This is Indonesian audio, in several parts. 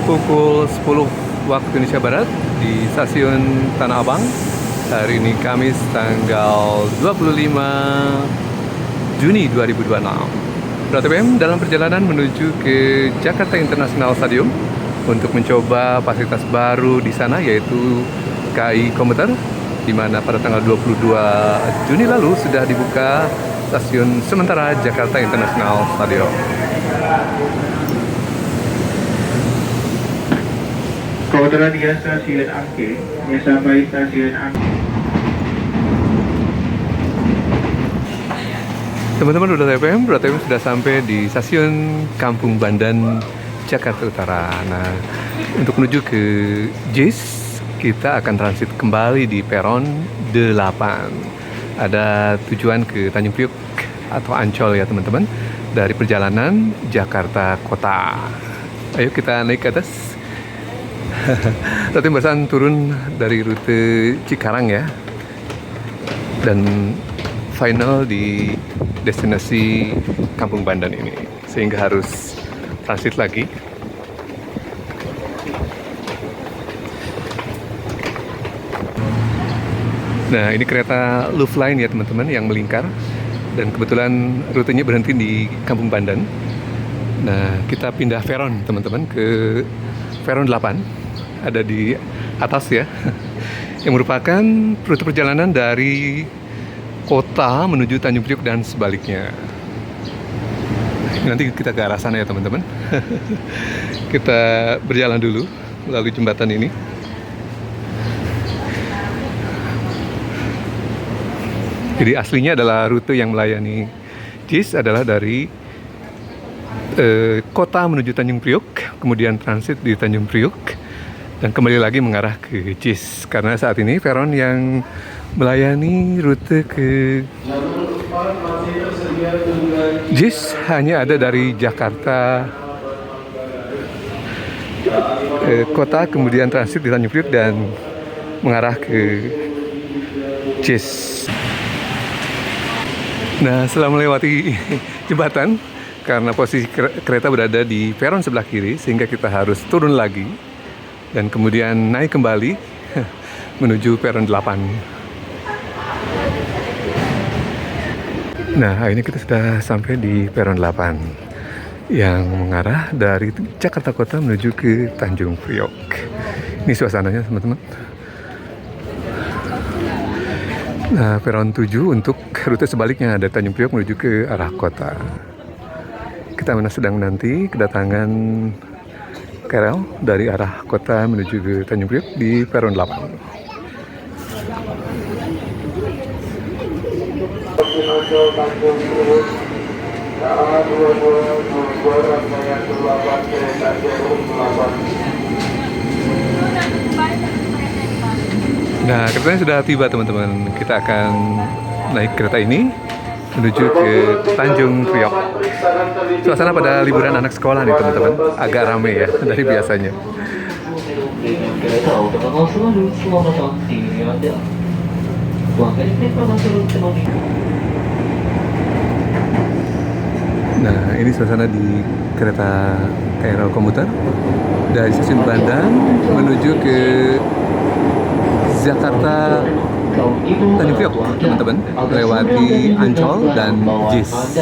pukul 10 waktu Indonesia Barat di stasiun Tanah Abang. Hari ini Kamis tanggal 25 Juni 2026. PRATPM dalam perjalanan menuju ke Jakarta International Stadium untuk mencoba fasilitas baru di sana, yaitu KAI Komuter, di mana pada tanggal 22 Juni lalu sudah dibuka stasiun sementara Jakarta International Stadium. Kebetulan dia stasiun Angke, dia sampai stasiun Angke. Teman-teman PRATPM sudah sampai di stasiun Kampung Bandan, Jakarta Utara. Nah, untuk menuju ke JIS, kita akan transit kembali di peron 8. Ada tujuan ke Tanjung Priok atau Ancol ya teman-teman, dari perjalanan Jakarta Kota. Ayo kita naik ke atas. Tadi barusan turun dari rute Cikarang ya, dan final di destinasi Kampung Bandan ini, sehingga harus transit lagi. Nah, ini kereta Louvre Line ya teman-teman, yang melingkar, dan kebetulan rutenya berhenti di Kampung Bandan. Nah, kita pindah peron teman-teman ke peron 8, ada di atas ya, yang merupakan rute perjalanan dari kota menuju Tanjung Priok dan sebaliknya. Nanti kita ke arah sana ya teman-teman. Kita berjalan dulu melalui jembatan ini. Jadi aslinya adalah rute yang melayani JIS adalah dari kota menuju Tanjung Priok, kemudian transit di Tanjung Priok, dan kembali lagi mengarah ke JIS. Karena saat ini peron yang melayani rute ke JIS hanya ada dari Jakarta kota, kemudian transit di Tanjung Priok dan mengarah ke JIS. Nah, setelah melewati jembatan, karena posisi kereta berada di peron sebelah kiri, sehingga kita harus turun lagi dan kemudian naik kembali menuju peron 8. Nah, ini kita sudah sampai di peron 8 yang mengarah dari Jakarta Kota menuju ke Tanjung Priok. Ini suasananya teman-teman. Nah, peron 7 untuk rute sebaliknya, ada Tanjung Priok menuju ke arah kota. Kita sedang menanti kedatangan KRL dari arah kota menuju ke Tanjung Priok di peron 8. Nah, keretanya sudah tiba teman-teman. Kita akan naik kereta ini menuju ke Tanjung Priok. Suasana pada liburan anak sekolah nih teman-teman, agak rame ya dari biasanya. Nah, ini suasana di kereta KRL komuter dari stasiun Bandan menuju ke Jakarta Tanjung Priok teman-teman, melewati Ancol dan JIS.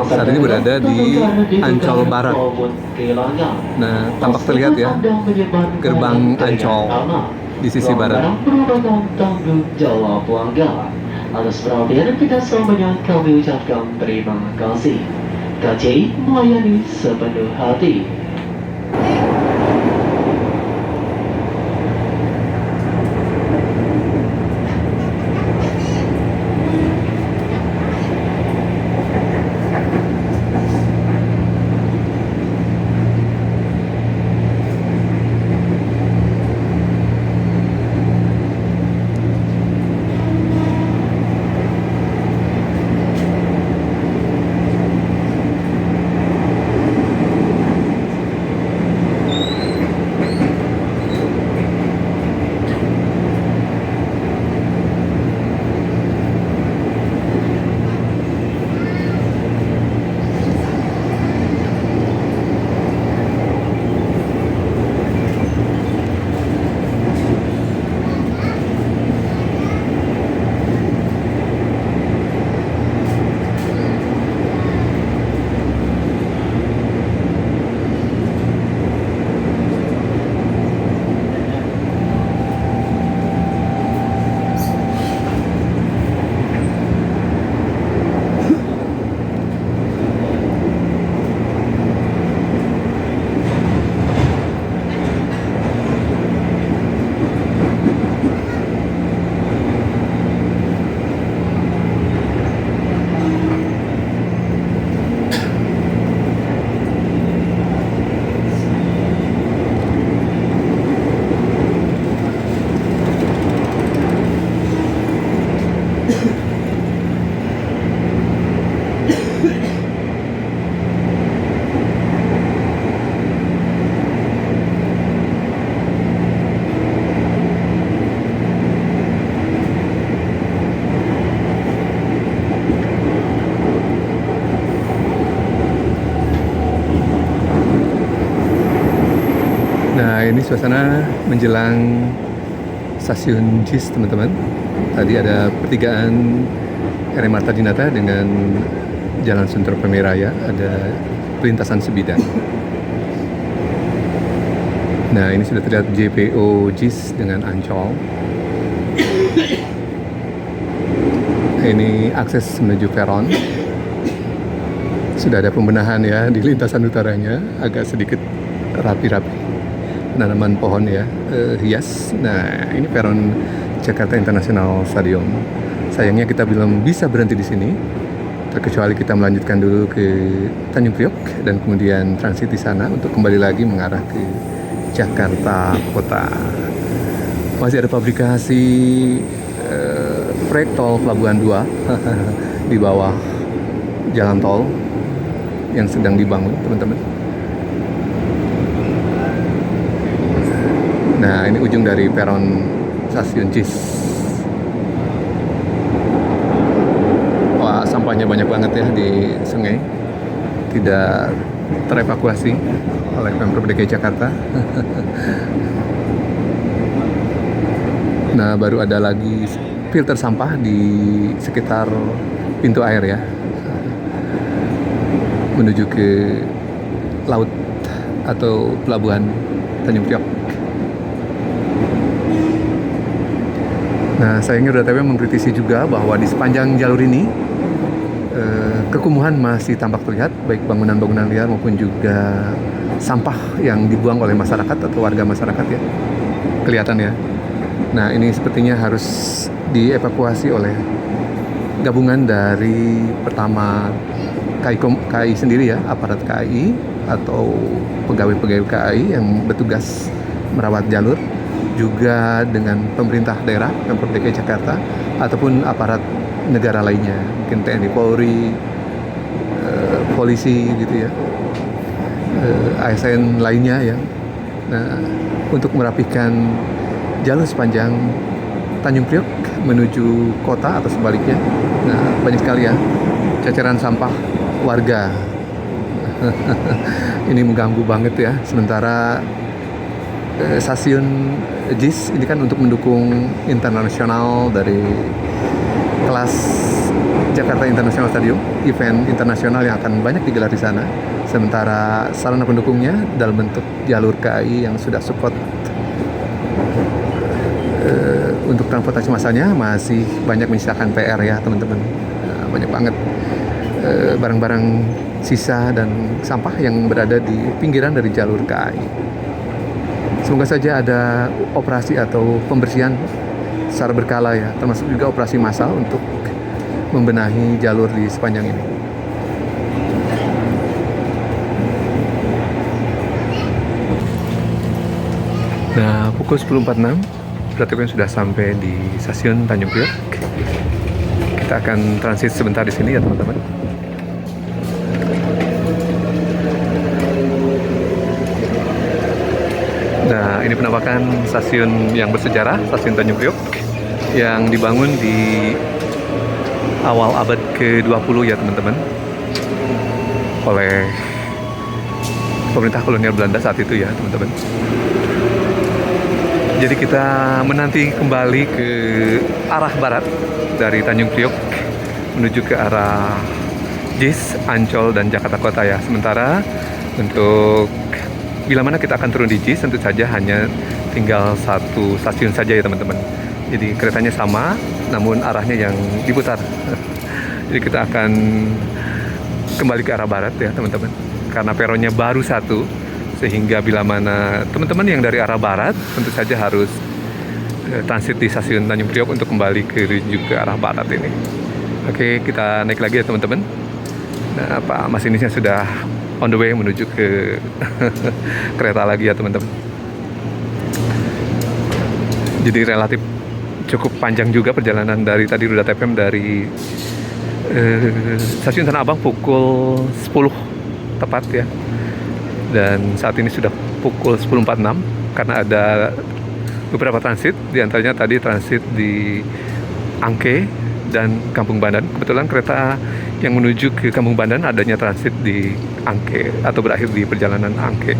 Saat ini berada di Ancol Barat. Nah, tampak terlihat ya gerbang Ancol di sisi barat. Atas perhatian kita semuanya kami ucapkan terima kasih. KCI melayani sepenuh hati. suasana menjelang stasiun JIS, teman-teman. Tadi ada pertigaan RM Marta Dinata dengan Jalan Sunter Pemiraya, ada perlintasan sebidang. Nah, ini sudah terlihat JPO JIS dengan Ancol. Ini akses menuju peron. Sudah ada pembenahan ya di lintasan utaranya, agak sedikit rapi-rapi. Penanaman pohon ya, hias. Nah, ini peron Jakarta International Stadium. Sayangnya kita belum bisa berhenti di sini, terkecuali kita melanjutkan dulu ke Tanjung Priok dan kemudian transit di sana untuk kembali lagi mengarah ke Jakarta Kota. Masih ada publikasi proyek tol Pelabuhan 2 di bawah jalan tol yang sedang dibangun, teman-teman. Nah, ini ujung dari peron stasiun JIS. Wah, sampahnya banyak banget ya di sungai. Tidak terevakuasi oleh Pemprov DKI Jakarta. Nah, baru ada lagi filter sampah di sekitar pintu air ya, menuju ke laut atau pelabuhan Tanjung Priok. Nah, sayangnya Roda TV mengkritisi juga bahwa di sepanjang jalur ini kekumuhan masih tampak terlihat, baik bangunan-bangunan liar maupun juga sampah yang dibuang oleh masyarakat atau warga masyarakat ya, kelihatan ya. Nah, ini sepertinya harus dievakuasi oleh gabungan dari pertama KAI sendiri ya, aparat KAI atau pegawai-pegawai KAI yang bertugas merawat jalur, juga dengan pemerintah daerah, Pemprov DKI Jakarta, ataupun aparat negara lainnya, mungkin TNI Polri, polisi gitu ya, ASN lainnya ya. Nah, untuk merapikan jalur sepanjang Tanjung Priok menuju kota atau sebaliknya. Nah, banyak sekali ya ceceran sampah warga. Ini mengganggu banget ya. Sementara stasiun JIS ini kan untuk mendukung internasional dari kelas Jakarta International Stadium, event internasional yang akan banyak digelar di sana. Sementara sarana pendukungnya dalam bentuk jalur KAI yang sudah support untuk transportasi massanya masih banyak menyisakan PR ya, teman-teman. Banyak banget barang-barang sisa dan sampah yang berada di pinggiran dari jalur KAI. Semoga saja ada operasi atau pembersihan secara berkala ya, termasuk juga operasi massal untuk membenahi jalur di sepanjang ini. Nah, pukul 10.46 berarti kan sudah sampai di stasiun Tanjung Priok. Kita akan transit sebentar di sini ya, teman-teman. Nah, ini penampakan stasiun yang bersejarah, stasiun Tanjung Priok, yang dibangun di awal abad ke-20 ya, teman-teman, oleh pemerintah kolonial Belanda saat itu ya, teman-teman. Jadi kita menanti kembali ke arah barat dari Tanjung Priok menuju ke arah JIS, Ancol, dan Jakarta Kota ya. Sementara untuk bila mana kita akan turun di JIS, tentu saja hanya tinggal satu stasiun saja ya, teman-teman. Jadi keretanya sama, namun arahnya yang diputar. Jadi kita akan kembali ke arah barat ya, teman-teman. Karena peronnya baru satu, sehingga bila mana teman-teman yang dari arah barat tentu saja harus transit di stasiun Tanjung Priok untuk kembali ke arah barat ini. Oke, kita naik lagi ya, teman-teman. Nah, Pak masinisnya sudah on the way menuju ke kereta lagi ya, teman-teman. Jadi relatif cukup panjang juga perjalanan dari tadi Roda TPM dari stasiun Tanah Abang pukul 10 tepat ya. Dan saat ini sudah pukul 10.46 karena ada beberapa transit, diantaranya tadi transit di Angke dan Kampung Bandan. Kebetulan kereta yang menuju ke Kampung Bandan adanya transit di Angke atau berakhir di perjalanan Angke.